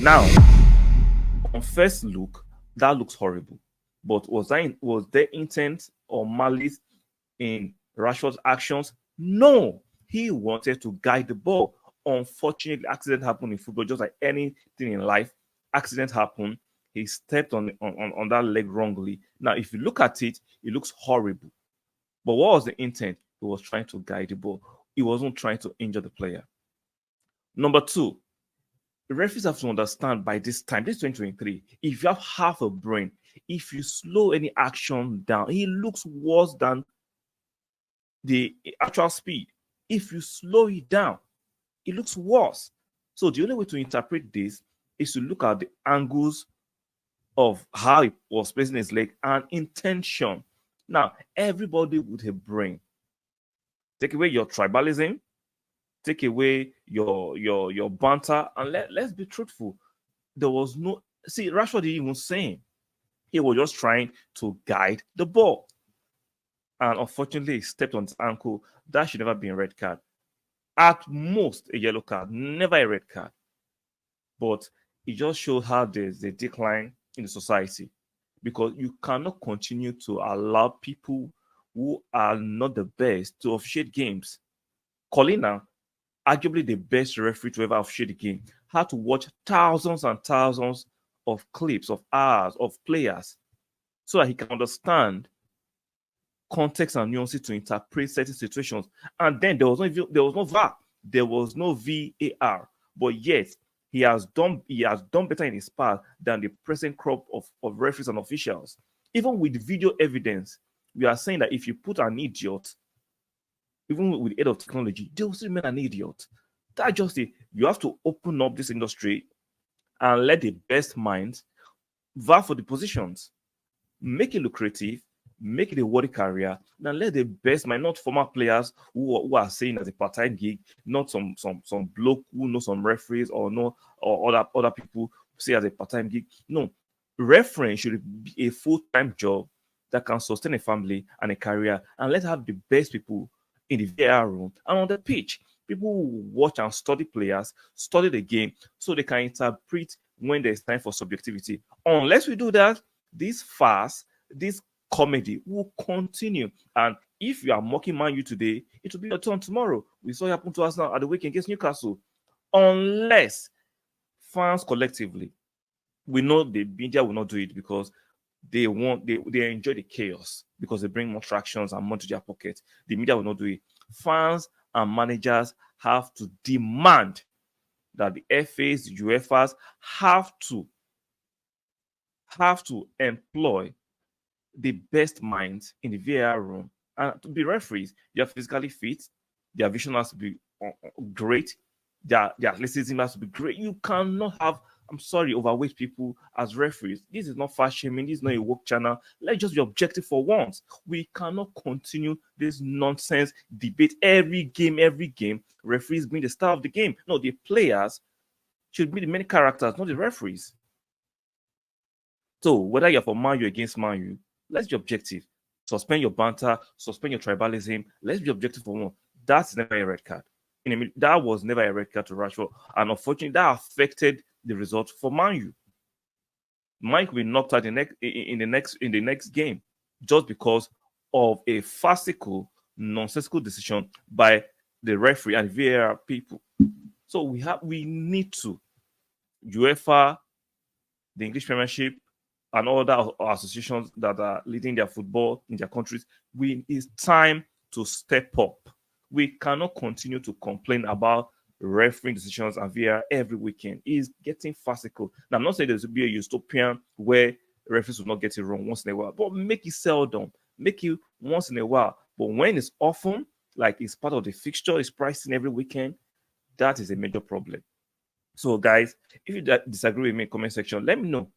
Now, on first look, that looks horrible. But was there intent or malice in Rashford's actions? No. He wanted to guide the ball. Unfortunately, accident happened in football, just like anything in life. Accident happened. He stepped on that leg wrongly. Now, if you look at it, it looks horrible. But what was the intent? He was trying to guide the ball. He wasn't trying to injure the player. Number two, the referees have to understand by this time, this 2023, if you have half a brain, if you slow any action down, it looks worse than the actual speed. If you slow it down, it looks worse. So the only way to interpret this is to look at the angles of how it was placing his leg and intention. Now, everybody with a brain, take away your tribalism, take away your banter, and let's be truthful. There was no Rashford didn't even say he was just trying to guide the ball. And unfortunately, he stepped on his ankle. That should never be a red card. At most, a yellow card, never a red card. But it just shows how there's a decline in the society, because you cannot continue to allow people who are not the best to officiate games. Colina, arguably the best referee to ever officiate the game, had to watch thousands and thousands of clips of hours of players so that he can understand context and nuances to interpret certain situations. And then there was no VAR, there was no VAR, but yet he has done better in his past than the present crop of referees and officials. Even with video evidence, we are saying that if you put an idiot, even with the aid of technology, they will still remain an idiot. That's just it. You have to open up this industry and let the best minds vie for the positions. Make it lucrative, make it a worthy career, and let the best mind, not former players who are saying as a part-time gig, not some bloke who know some referees or other people say as a part-time gig. No, refereeing should be a full-time job that can sustain a family and a career, and let's have the best people in the VAR room and on the pitch. People who watch and study players, study the game, so they can interpret when there's time for subjectivity. Unless we do that, this farce, this comedy will continue. And if you are mocking Man U today, it will be your turn tomorrow. We saw it happen to us now at the weekend against Newcastle. Unless fans collectively, we know the media will not do it because they enjoy the chaos because they bring more tractions and money to their pocket. The media will not do it. Fans and managers have to demand that the FAs, the UEFAs have to employ the best minds in the VAR room and to be referees. They are physically fit, their vision has to be great, their athleticism has to be great. You cannot have, I'm sorry, overweight people as referees. This is not fast shaming. This is not a woke channel. Let's just be objective for once. We cannot continue this nonsense debate every game. Referees being the star of the game. No, the players should be the main characters, not the referees. So whether you're for Man U against Man U, let's be objective. Suspend your banter, suspend your tribalism. Let's be objective for one. That's never a red card. That was never a red card to Rashford, and unfortunately, that affected the result for Man U. Mike will be knocked out in the next game just because of a farcical, nonsensical decision by the referee and VAR people. So we need to UEFA, the English Premiership, and other associations that are leading their football in their countries. It's time to step up. We cannot continue to complain about refereeing decisions and VAR every weekend. It's getting farcical. Now, I'm not saying there's to be a utopian where referees will not get it wrong once in a while, but make it seldom. Make it once in a while. But when it's often, like it's part of the fixture, it's priced in every weekend, that is a major problem. So, guys, if you disagree with me in the comment section, let me know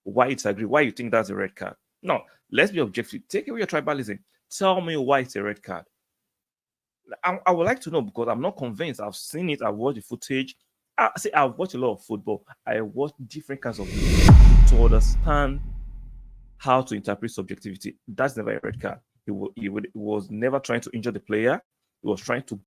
why you disagree, why you think that's a red card. Now, let's be objective. Take away your tribalism. Tell me why it's a red card. I would like to know because I'm not convinced. I've seen it. I've watched the footage. I've watched a lot of football. I watched different kinds of videos to understand how to interpret subjectivity. That's never a red card. It was never trying to injure the player. It was trying to